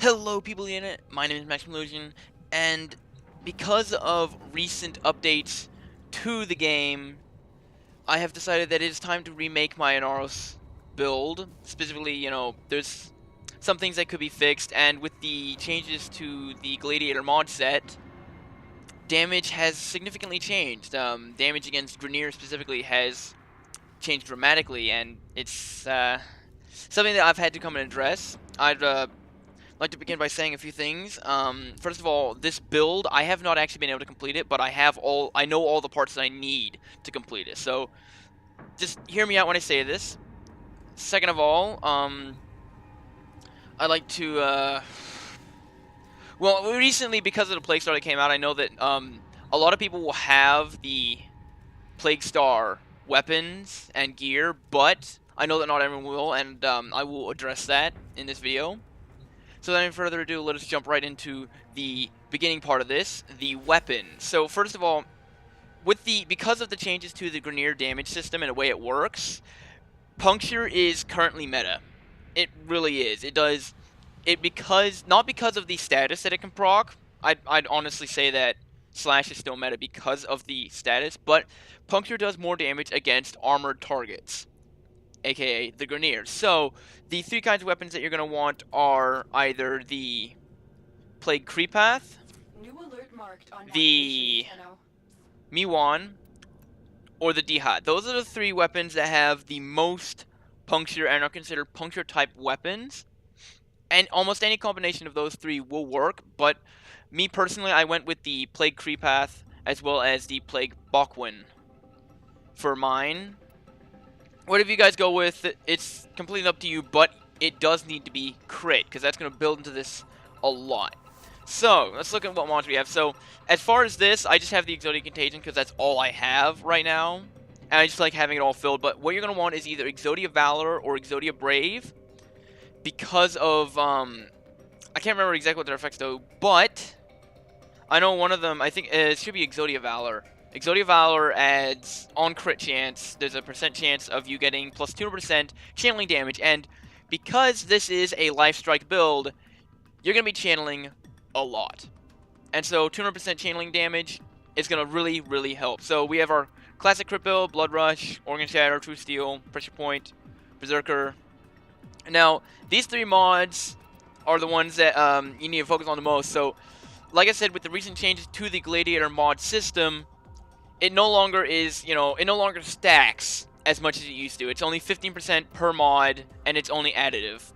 Hello people in it, my name is Maximilian, and because of recent updates to the game, I have decided that it is time to remake my Inaros build. Specifically, there's some things that could be fixed, and with the changes to the Gladiator mod set, damage has significantly changed. Damage against Grineer specifically has changed dramatically, and it's something that I've had to come and address. I'd like to begin by saying a few things. First of all, this build, I have not actually been able to complete it, but I know all the parts that I need to complete it. So just hear me out when I say this. Second of all, I'd like to, well, recently, because of the Plague Star that came out, I know that a lot of people will have the Plague Star weapons and gear, but I know that not everyone will, and I will address that in this video. So without any further ado, let us jump right into the beginning part of this, the weapon. So first of all, because of the changes to the Grineer damage system and the way it works, Puncture is currently meta. It really is. It does it not because of the status that it can proc. I'd honestly say that Slash is still meta because of the status, but Puncture does more damage against armored targets, aka the Grineers. So the three kinds of weapons that you're going to want are either the Plague Creepath, the Miwan, or the Dihad. Those are the three weapons that have the most puncture and are considered puncture type weapons. And almost any combination of those three will work, but me personally, I went with the Plague Creepath as well as the Plague Bokwin for mine. Whatever you guys go with, it's completely up to you, but it does need to be crit, because that's going to build into this a lot. So, let's look at what mods we have. So, as far as this, I just have the Exodia Contagion, because that's all I have right now. And I just like having it all filled, but what you're going to want is either Exodia Valor or Exodia Brave, because of, I can't remember exactly what their effects do, but I know one of them, I think it should be Exodia Valor. Exodia Valor adds, on crit chance, there's a percent chance of you getting plus 200% channeling damage, and because this is a Life Strike build, you're going to be channeling a lot. And so 200% channeling damage is going to really, really help. So we have our classic crit build, Blood Rush, Organ Shatter, True Steel, Pressure Point, Berserker. Now, these three mods are the ones that you need to focus on the most. So, like I said, with the recent changes to the Gladiator mod system, it no longer is, it no longer stacks as much as it used to. It's only 15% per mod, and it's only additive.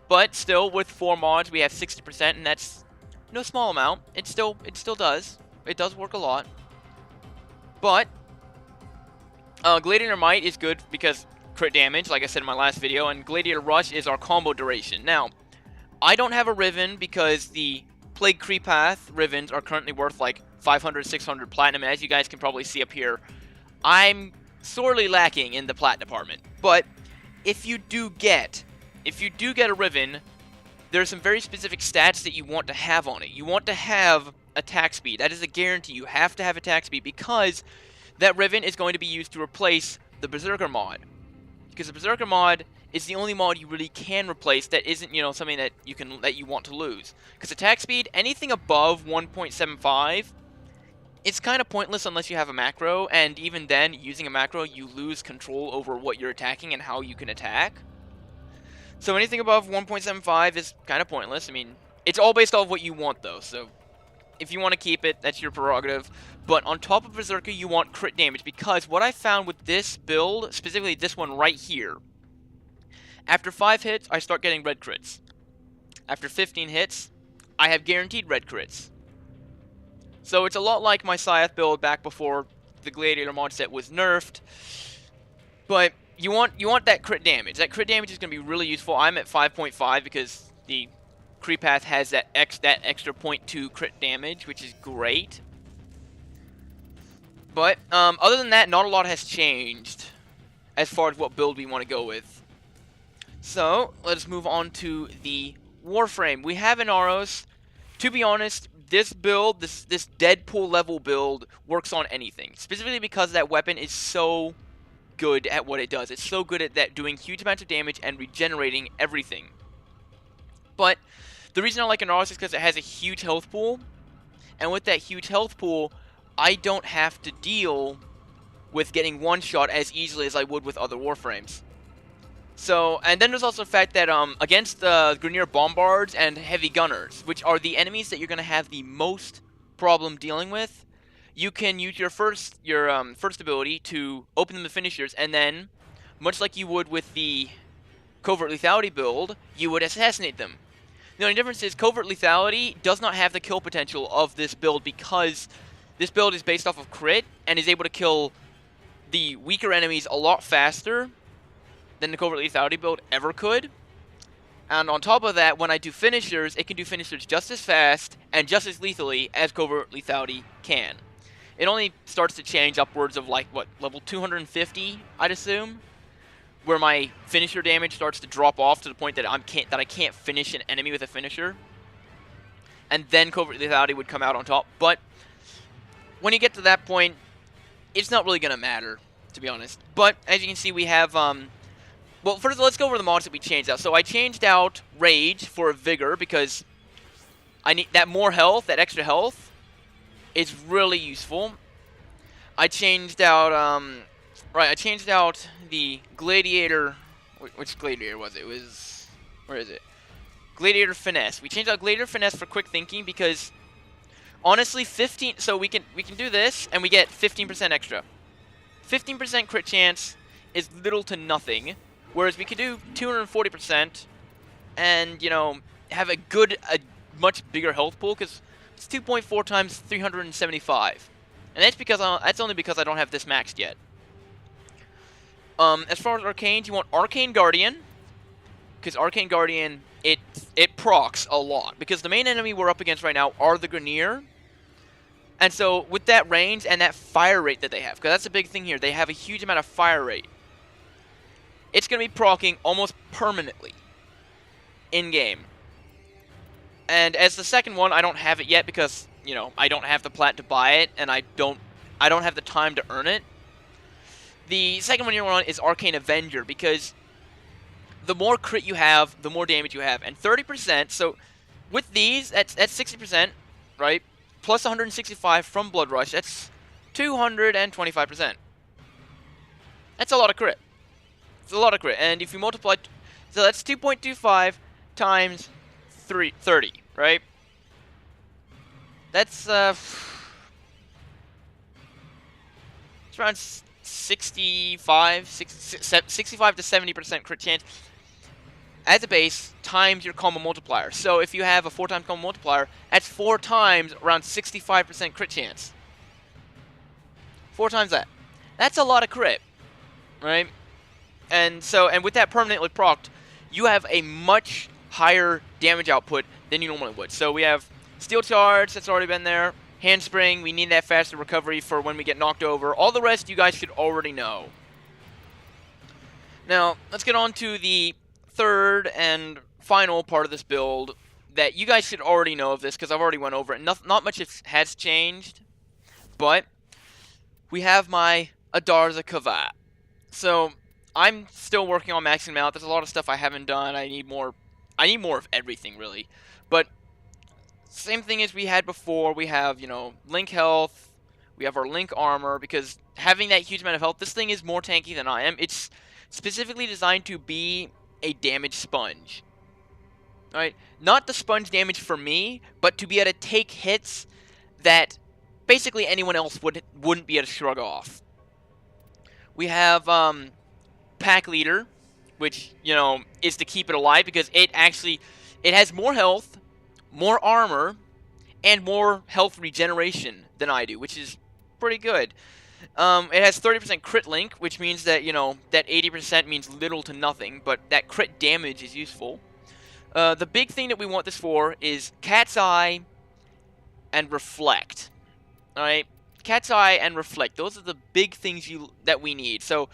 But still, with 4 mods, we have 60%, and that's no small amount. It still does. It does work a lot. But Gladiator Might is good because crit damage, like I said in my last video, and Gladiator Rush is our combo duration. Now, I don't have a Riven because the Plague Creepath Rivens are currently worth like 500, 600 platinum, and as you guys can probably see up here, I'm sorely lacking in the plat department. But if you do get a Riven, there's some very specific stats that you want to have on it. You want to have attack speed. That is a guarantee. You have to have attack speed because that Riven is going to be used to replace the Berserker mod. Because the Berserker mod is the only mod you really can replace that isn't, something that you want to lose. Because attack speed, anything above 1.75, it's kind of pointless unless you have a macro, and even then, using a macro, you lose control over what you're attacking and how you can attack. So anything above 1.75 is kind of pointless. I mean, it's all based off what you want, though, so if you want to keep it, that's your prerogative. But on top of Berserker, you want crit damage, because what I found with this build, specifically this one right here, after 5 hits, I start getting red crits. After 15 hits, I have guaranteed red crits. So it's a lot like my Scythe build back before the Gladiator mod set was nerfed. But you want that crit damage. That crit damage is going to be really useful. I'm at 5.5 because the Creepath has that extra 0.2 crit damage, which is great. But other than that, not a lot has changed as far as what build we want to go with. So let's move on to the Warframe. We have Inaros. To be honest, this build, this Deadpool level build, works on anything. Specifically because that weapon is so good at what it does. It's so good at that, doing huge amounts of damage and regenerating everything. But The reason I like Inaros is because it has a huge health pool, and with that huge health pool, I don't have to deal with getting one-shot as easily as I would with other Warframes. So, and then there's also the fact that against the Grineer Bombards and Heavy Gunners, which are the enemies that you're going to have the most problem dealing with, you can use your first ability to open them to finishers, and then, much like you would with the Covert Lethality build, you would assassinate them. The only difference is Covert Lethality does not have the kill potential of this build because this build is based off of crit and is able to kill the weaker enemies a lot faster than the Covert Lethality build ever could. And on top of that, when I do finishers, it can do finishers just as fast and just as lethally as Covert Lethality can. It only starts to change upwards of like, what, level 250, I'd assume? Where my finisher damage starts to drop off to the point that I can't finish an enemy with a finisher. And then Covert Lethality would come out on top. But when you get to that point, it's not really going to matter, to be honest. But as you can see, we have... well, first let's go over the mods that we changed out. So I changed out Rage for Vigor because I need that more health, that extra health, is really useful. I changed out, I changed out the Gladiator. Which Gladiator was it? It was, where is it? Gladiator Finesse. We changed out Gladiator Finesse for quick thinking because, honestly, 15. So we can do this and we get 15% extra. 15% crit chance is little to nothing, whereas we could do 240% and, you know, have a much bigger health pool because it's 2.4 times 375, and that's only because I don't have this maxed yet. As far as arcanes, you want Arcane Guardian, because Arcane Guardian it procs a lot because the main enemy we're up against right now are the Grineer. And so with that range and that fire rate that they have, because that's a big thing here, they have a huge amount of fire rate. It's going to be proccing almost permanently in-game. And as the second one, I don't have it yet because, you know, I don't have the plat to buy it, and I don't have the time to earn it. The second one you want is Arcane Avenger, because the more crit you have, the more damage you have. And 30%, so with these, that's 60%, right? Plus 165 from Blood Rush, that's 225%. That's a lot of crit. It's a lot of crit. And if you multiply, so that's 2.25 times 30, right? That's it's around 65 to 70% crit chance as a base times your combo multiplier. So if you have a 4 times combo multiplier, that's 4 times around 65% crit chance. 4 times that. That's a lot of crit, right? And so, and with that permanently procced, you have a much higher damage output than you normally would. So we have Steel Charge, that's already been there. Handspring, we need that faster recovery for when we get knocked over. All the rest you guys should already know. Now, let's get on to the third and final part of this build that you guys should already know of this because I've already went over it. Not much has changed, but we have my Adarza Kavat. So I'm still working on maxing them out. There's a lot of stuff I haven't done. I need more of everything, really. But same thing as we had before. We have, you know, Link health. We have our Link armor, because having that huge amount of health, this thing is more tanky than I am. It's specifically designed to be a damage sponge. Alright? Not the sponge damage for me, but to be able to take hits that basically anyone else wouldn't be able to shrug off. We have Pack Leader, which, you know, is to keep it alive because it has more health, more armor, and more health regeneration than I do, which is pretty good. It has 30% crit link, which means that, you know, that 80% means little to nothing, but that crit damage is useful. The big thing that we want this for is Cat's Eye and Reflect. Alright? Cat's Eye and Reflect. Those are the big things that we need. So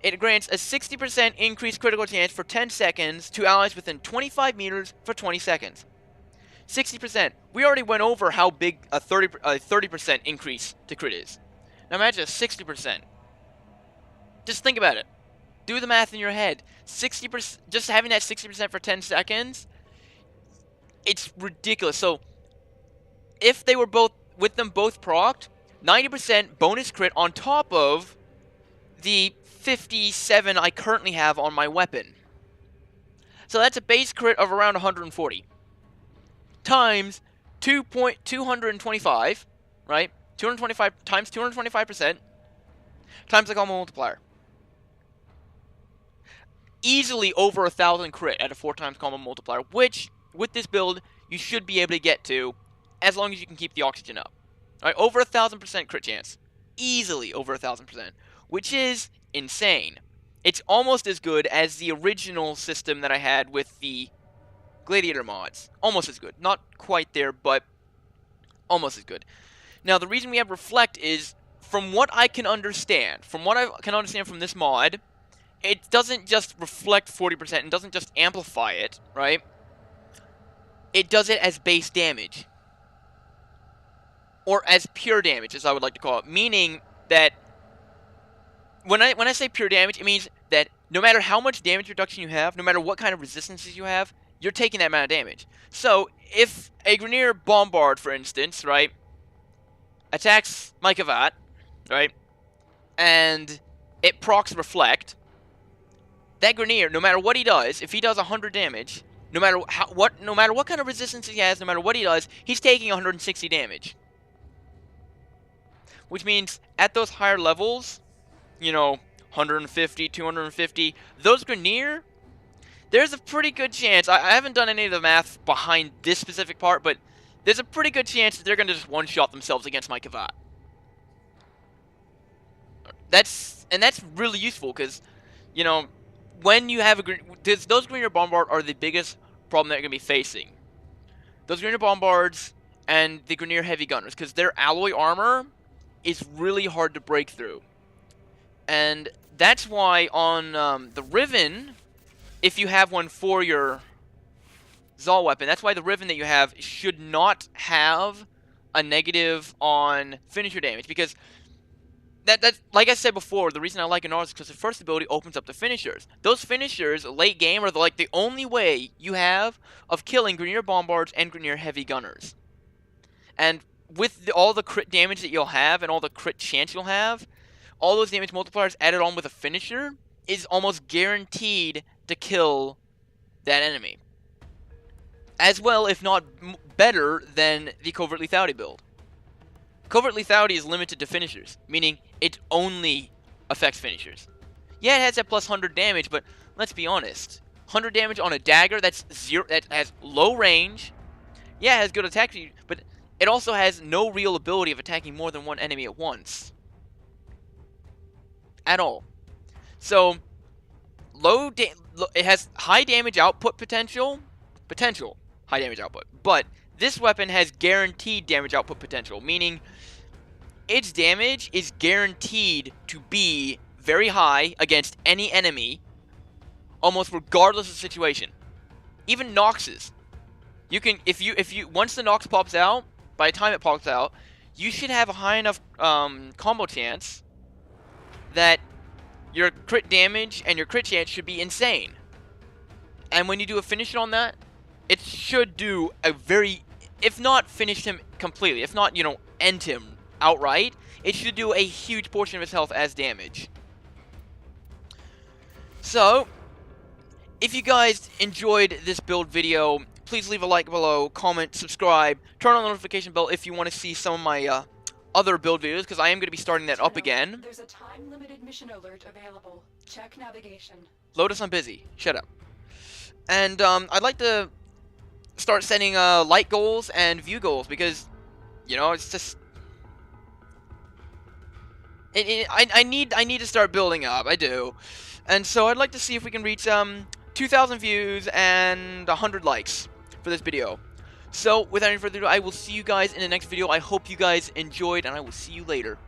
it grants a 60% increased critical chance for 10 seconds to allies within 25 meters for 20 seconds. 60%. We already went over how big a 30% increase to crit is. Now imagine a 60%. Just think about it. Do the math in your head. 60%, just having that 60% for 10 seconds It's ridiculous. So if they were both with them both procced, 90% bonus crit on top of the 57 I currently have on my weapon. So that's a base crit of around 140 times 2.225, right? 225 times 225% times the combo multiplier. Easily over 1,000 crit at a 4 times combo multiplier, which with this build you should be able to get to as long as you can keep the oxygen up. All right, over 1,000% crit chance. Easily over 1,000%, which is insane. It's almost as good as the original system that I had with the Gladiator mods. Almost as good. Not quite there, but almost as good. Now, the reason we have Reflect is, from what I can understand, from this mod, it doesn't just reflect 40% and doesn't just amplify it, right? It does it as base damage. Or as pure damage, as I would like to call it. Meaning that when I say pure damage, it means that no matter how much damage reduction you have, no matter what kind of resistances you have, you're taking that amount of damage. So, if a Grineer Bombard, for instance, right, attacks my Kavat, right, and it procs Reflect, that Grineer, no matter what he does, if he does 100 damage, no matter what kind of resistance he has, no matter what he does, he's taking 160 damage. Which means, at those higher levels, you know, 150, 250, those Grineer, there's a pretty good chance, I haven't done any of the math behind this specific part, but there's a pretty good chance that they're going to just one-shot themselves against my Kavat. That's really useful, because, you know, when you have those Grineer Bombard are the biggest problem that you're going to be facing. Those Grineer Bombards and the Grineer Heavy Gunners, because their alloy armor is really hard to break through. And that's why on the Riven, if you have one for your Zal weapon, that's why the Riven that you have should not have a negative on finisher damage, because that's like I said before, the reason I like Inaros is because the first ability opens up the finishers. Those finishers, late game, are like the only way you have of killing Grineer Bombards and Grineer Heavy Gunners. And with all the crit damage that you'll have and all the crit chance you'll have, all those damage multipliers added on with a finisher is almost guaranteed to kill that enemy. As well, if not better, than the Covert Lethality build. Covert Lethality is limited to finishers, meaning it only affects finishers. Yeah, it has that plus 100 damage, but let's be honest. 100 damage on a dagger that has low range. Yeah, it has good attack, but it also has no real ability of attacking more than one enemy at once. At all. So, it has high damage output potential. High damage output. But this weapon has guaranteed damage output potential, meaning its damage is guaranteed to be very high against any enemy, almost regardless of the situation. Even Noxes. You can, if you once the Nox pops out, by the time it pops out, you should have a high enough combo chance that your crit damage and your crit chance should be insane. And when you do a finish on that, it should do a very, if not finish him completely, if not, you know, end him outright, it should do a huge portion of his health as damage. So, if you guys enjoyed this build video, please leave a like below, comment, subscribe, turn on the notification bell if you want to see some of my other build videos, because I am going to be starting that up again. There's a time-limited mission alert available. Check navigation. Lotus, I'm busy. Shut up. And I'd like to start setting light goals and view goals, because, you know, it's just I need to start building up. I do. And so I'd like to see if we can reach 2,000 views and 100 likes for this video. So without any further ado, I will see you guys in the next video. I hope you guys enjoyed, and I will see you later.